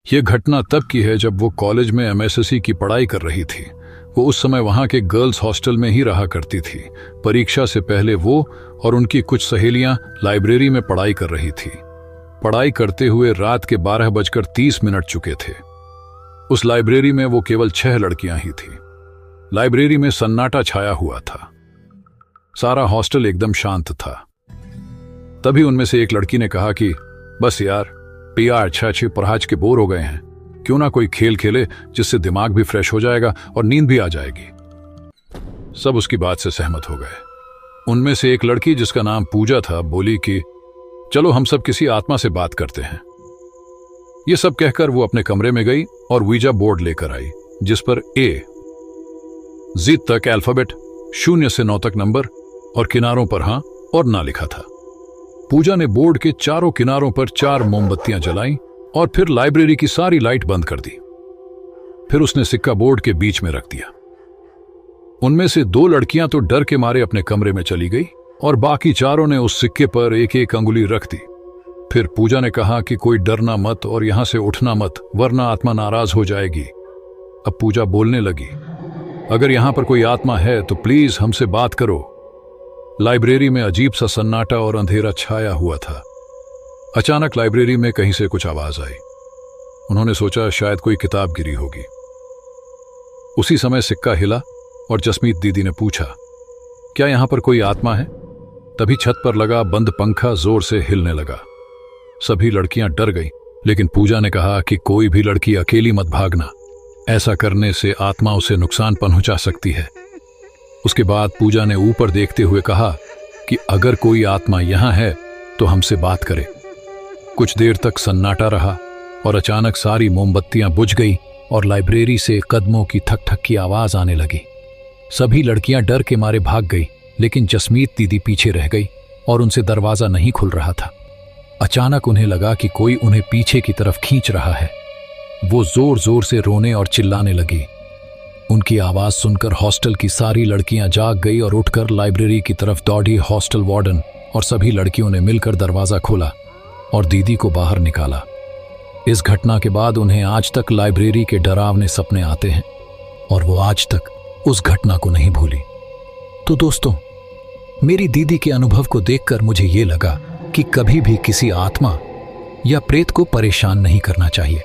ये घटना तब की है जब वो कॉलेज में एमएससी की पढ़ाई कर रही थी। वो उस समय वहां के गर्ल्स हॉस्टल में ही रहा करती थी। परीक्षा से पहले वो और उनकी कुछ सहेलियां लाइब्रेरी में पढ़ाई कर रही थी। पढ़ाई करते हुए रात के 12:30 चुके थे। उस लाइब्रेरी में वो केवल 6 लड़कियां ही थी। लाइब्रेरी में सन्नाटा छाया हुआ था। सारा हॉस्टल एकदम शांत था। तभी उनमें से एक लड़की ने कहा कि बस यार, पिया अच्छे पढ़ाज के बोर हो गए हैं, क्यों ना कोई खेल खेले जिससे दिमाग भी फ्रेश हो जाएगा और नींद भी आ जाएगी। सब उसकी बात से सहमत हो गए। उनमें से एक लड़की, जिसका नाम पूजा था, बोली कि चलो हम सब किसी आत्मा से बात करते हैं। ये सब कहकर वो अपने कमरे में गई और वीजा बोर्ड लेकर आई, जिस पर A Z तक अल्फाबेट, 0 से 9 तक नंबर और किनारों पर हाँ और ना लिखा था। पूजा ने बोर्ड के चारों किनारों पर 4 मोमबत्तियां जलाईं और फिर लाइब्रेरी की सारी लाइट बंद कर दी। फिर उसने सिक्का बोर्ड के बीच में रख दिया। उनमें से 2 लड़कियां तो डर के मारे अपने कमरे में चली गई और बाकी चारों ने उस सिक्के पर एक अंगुली रख दी। फिर पूजा ने कहा कि कोई डरना मत और यहां से उठना मत, वरना आत्मा नाराज हो जाएगी। अब पूजा बोलने लगी, अगर यहां पर कोई आत्मा है तो प्लीज हमसे बात करो। लाइब्रेरी में अजीब सा सन्नाटा और अंधेरा छाया हुआ था। अचानक लाइब्रेरी में कहीं से कुछ आवाज आई। उन्होंने सोचा शायद कोई किताब गिरी होगी। उसी समय सिक्का हिला और जसमीत दीदी ने पूछा, क्या यहां पर कोई आत्मा है? तभी छत पर लगा बंद पंखा जोर से हिलने लगा। सभी लड़कियां डर गईं, लेकिन पूजा ने कहा कि कोई भी लड़की अकेली मत भागना, ऐसा करने से आत्मा उसे नुकसान पहुंचा सकती है। उसके बाद पूजा ने ऊपर देखते हुए कहा कि अगर कोई आत्मा यहां है तो हमसे बात करे। कुछ देर तक सन्नाटा रहा और अचानक सारी मोमबत्तियां बुझ गई और लाइब्रेरी से कदमों की थक थक की आवाज आने लगी। सभी लड़कियां डर के मारे भाग गई, लेकिन जसमीत दीदी पीछे रह गई और उनसे दरवाजा नहीं खुल रहा था। अचानक उन्हें लगा कि कोई उन्हें पीछे की तरफ खींच रहा है। वो जोर जोर से रोने और चिल्लाने लगी। उनकी आवाज सुनकर हॉस्टल की सारी लड़कियां जाग गई और उठकर लाइब्रेरी की तरफ दौड़ी। हॉस्टल वार्डन और सभी लड़कियों ने मिलकर दरवाजा खोला और दीदी को बाहर निकाला। इस घटना के बाद उन्हें आज तक लाइब्रेरी के डरावने सपने आते हैं और वो आज तक उस घटना को नहीं भूली। तो दोस्तों, मेरी दीदी के अनुभव को देखकर मुझे ये लगा कि कभी भी किसी आत्मा या प्रेत को परेशान नहीं करना चाहिए।